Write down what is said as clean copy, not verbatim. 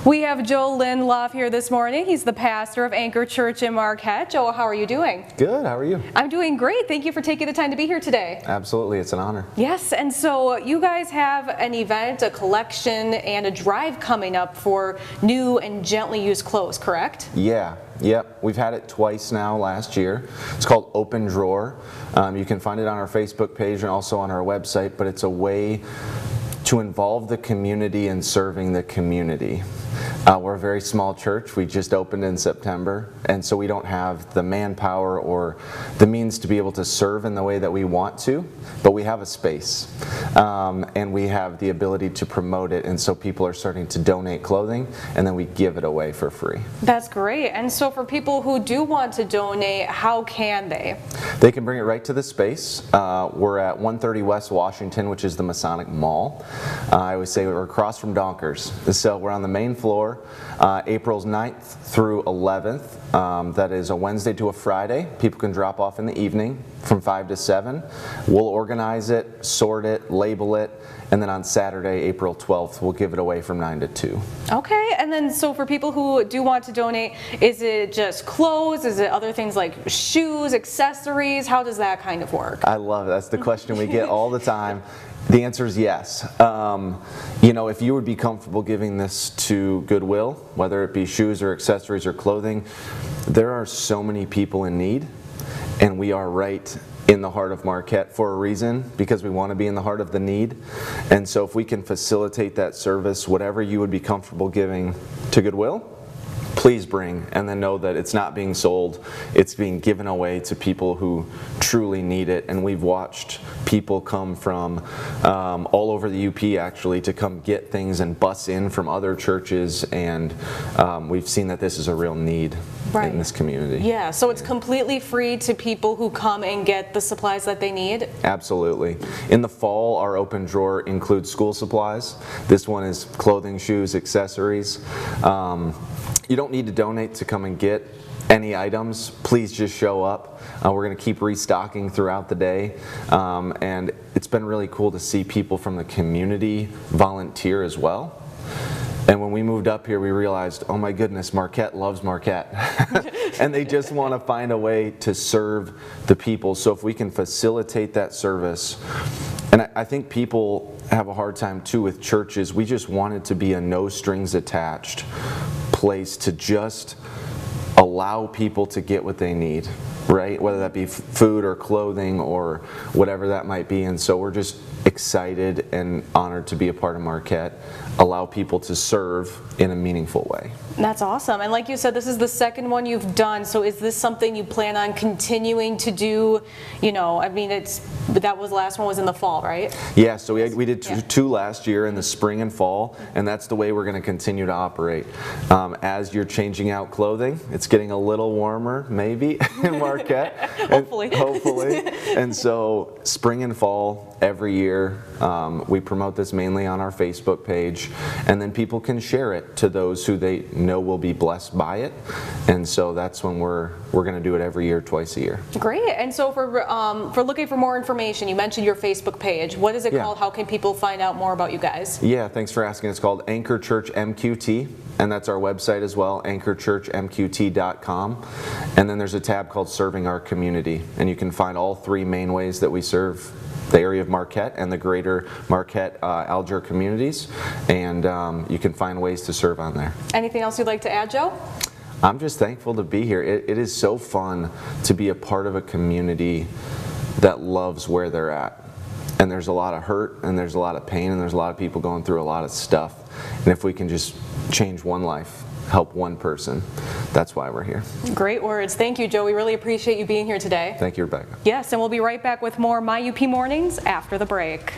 We have Joe Lindloff here this morning. He's the pastor of Anchor Church in Marquette. Joe, how are you doing? Good, how are you? I'm doing great. Thank you for taking the time to be here today. Absolutely, it's an honor. Yes, and so you guys have an event, a collection, and a drive coming up for new and gently used clothes, correct? Yep. We've had it twice now last year. It's called Open Drawer. You can find it on our Facebook page and also on our website, but it's a way to involve the community in serving the community. We're a very small church. We just opened in September, and so we don't have the manpower or the means to be able to serve in the way that we want to, but we have a space, and we have the ability to promote it, and so people are starting to donate clothing, and then we give it away for free. That's great. And so for people who do want to donate, how can they? They can bring it right to the space. We're at 130 West Washington, which is the Masonic Mall. I always say we're across from Donkers. So we're on the main floor, April 9th through 11th. That is a Wednesday to a Friday. People can drop off in the evening from 5 to 7. We'll organize it, sort it, label it, and then on Saturday, April 12th, we'll give it away from 9 to 2. Okay, and then so for people who do want to donate, is it just clothes? Is it other things like shoes, accessories? How does that kind of work? I love it. That's the question we get all the time. The answer is yes. If you would be comfortable giving this to Goodwill, whether it be shoes or accessories or clothing, there are so many people in need, and we are right in the heart of Marquette for a reason, because we want to be in the heart of the need. And so if we can facilitate that service, whatever you would be comfortable giving to Goodwill, please bring, and then know that it's not being sold, it's being given away to people who truly need it. And we've watched people come from all over the UP actually to come get things and bus in from other churches, and we've seen that this is a real need in this community. Yeah, so it's completely free to people who come and get the supplies that they need? Absolutely. In the fall, our open drawer includes school supplies. This one is clothing, shoes, accessories. You don't need to donate to come and get any items. Please just show up. We're going to keep restocking throughout the day, and it's been really cool to see people from the community volunteer as well. And when we moved up here, we realized, oh my goodness, Marquette loves Marquette. And they just want to find a way to serve the people. So if we can facilitate that service, and I think people have a hard time too with churches, we just want it to be a no strings attached place to just allow people to get what they need, right? Whether that be food or clothing or whatever that might be. And so we're just excited and honored to be a part of Marquette, allow people to serve in a meaningful way. That's awesome. And like you said, this is the second one you've done. So is this something you plan on continuing to do? That was last one was in the fall, right? Yeah, so we did two last year in the spring and fall, and that's the way we're going to continue to operate. As you're changing out clothing, it's getting a little warmer, maybe, in Marquette. Hopefully. And so spring and fall every year, we promote this mainly on our Facebook page, and then people can share it to those who they know will be blessed by it. And so that's when we're going to do it every year, twice a year. Great. And so for looking for more information, you mentioned your Facebook page. What is it called? How can people find out more about you guys? Yeah, thanks for asking. It's called Anchor Church MQT, and that's our website as well, anchorchurchmqt.com. And then there's a tab called Serving Our Community, and you can find all three main ways that we serve the area of Marquette and the greater Marquette Alger communities, and you can find ways to serve on there. Anything else you'd like to add, Joe? I'm just thankful to be here. It is so fun to be a part of a community that loves where they're at. And there's a lot of hurt, and there's a lot of pain, and there's a lot of people going through a lot of stuff. And if we can just change one life, help one person, that's why we're here. Great words. Thank you, Joe. We really appreciate you being here today. Thank you, Rebecca. Yes, and we'll be right back with more My UP Mornings after the break.